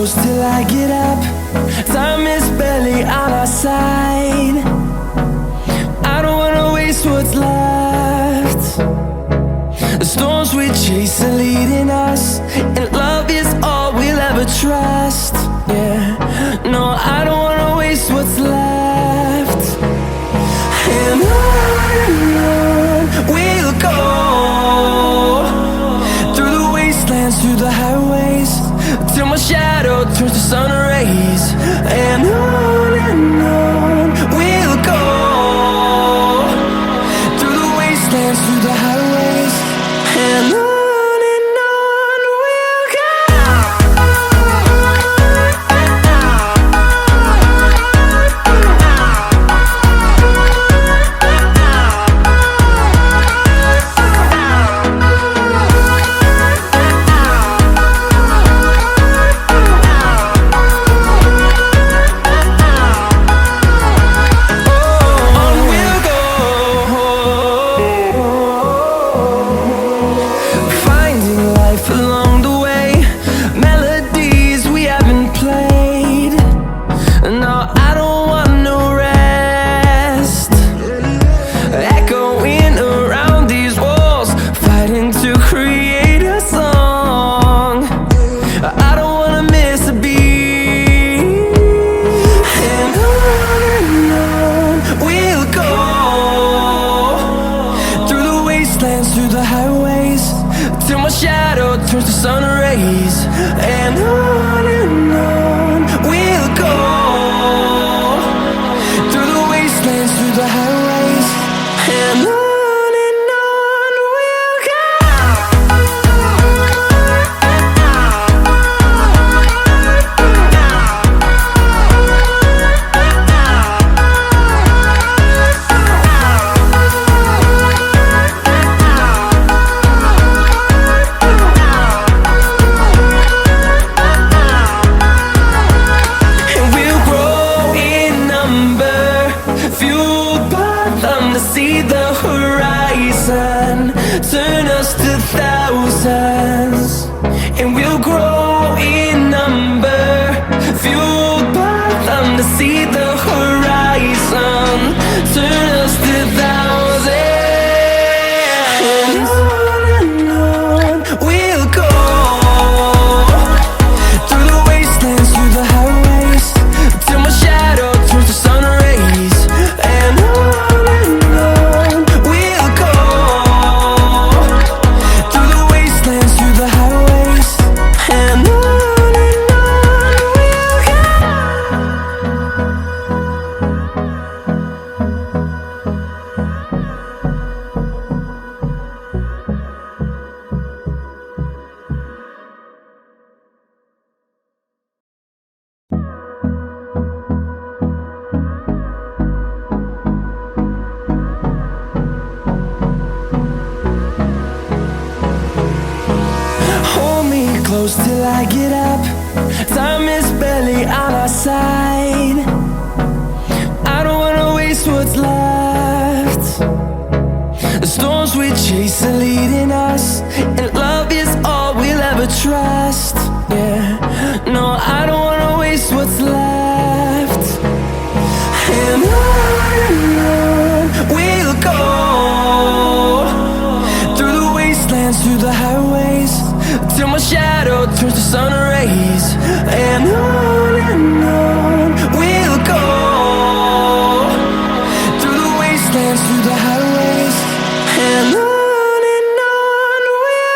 close till I get up. Time is barely on our side. I don't wanna waste what's left. The storms we chase are leading us, and love is all we'll ever trust. Yeah, no, I don't wanna waste what's left. And on we'll go, through the wastelands, through the highways, till my shadow turns to sun rays. And on we'll go, through the wastelands, through the highways, and on. Through the highways, till my shadow turns to sun rays. And on we'll go, through the wastelands, through the highways, and on. See the horizon turn us to thousands, and we'll grow in number, fueled by them. To see the horizon turn us to thousands, and on we'll go, through the wastelands, through the highways, till my shadow turns to sun rays. And on close till I get up. Time is barely on our side. I don't wanna waste what's left. The storms we chase are leading us, and love is all we'll ever trust. Yeah, no, I don't wanna waste what's left. And on we'll go, through the wastelands, through the highways, till my shadow turns to sun rays. And on we'll go, through the wastelands, through the highways, and on we'll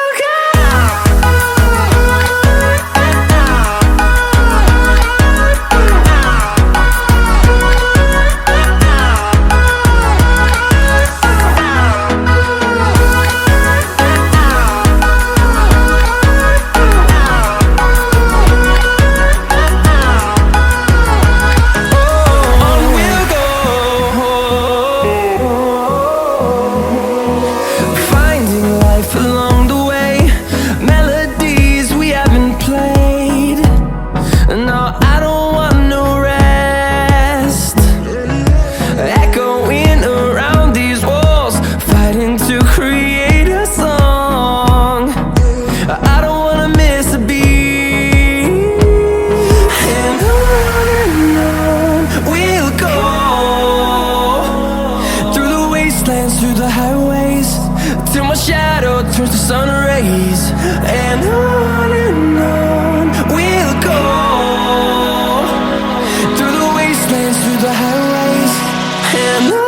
wastelands, through the highways, till my shadow turns to sun rays. And on we'll go, through the wastelands, through the highways, and on.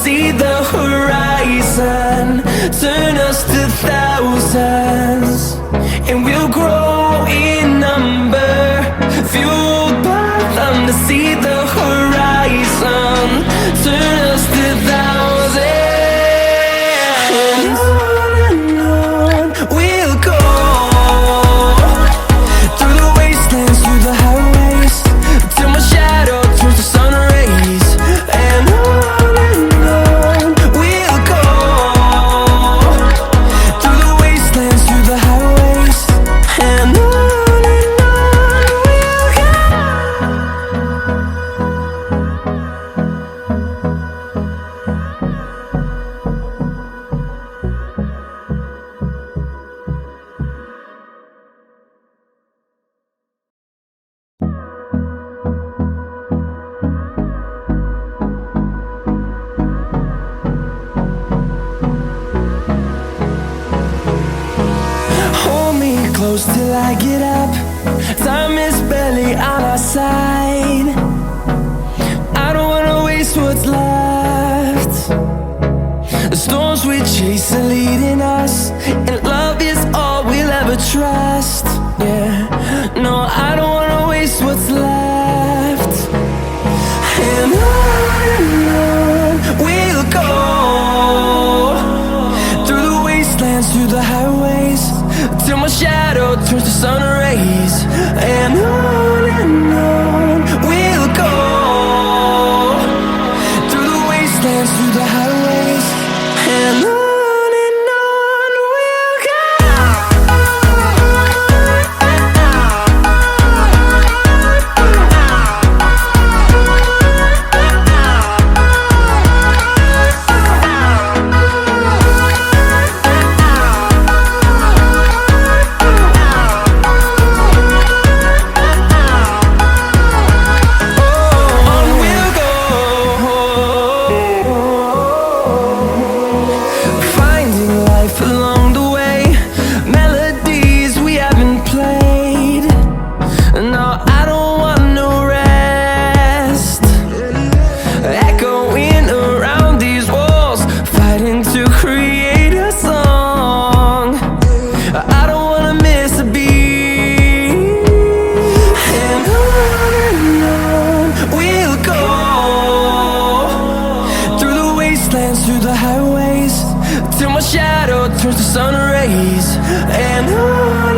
See the horizon turn us to thousands, and we'll grow in number, fueled by them to see the horizon turn us to thousands. And on we'll go, through the wastelands, through the highways, till my shadow turns to sun rays. And on close till I get up. Time is barely on our side. I don't wanna waste what's left. The storms we chase are leading us, and love is all we'll ever trust. Yeah, no, I don't wanna waste what's left. And on we'll go, through the wastelands, through the highways, till my shadow turns to sun rays. And on we'll go, through the wastelands, through the highways, and on. Through the highways, till my shadow turns to sun rays. And on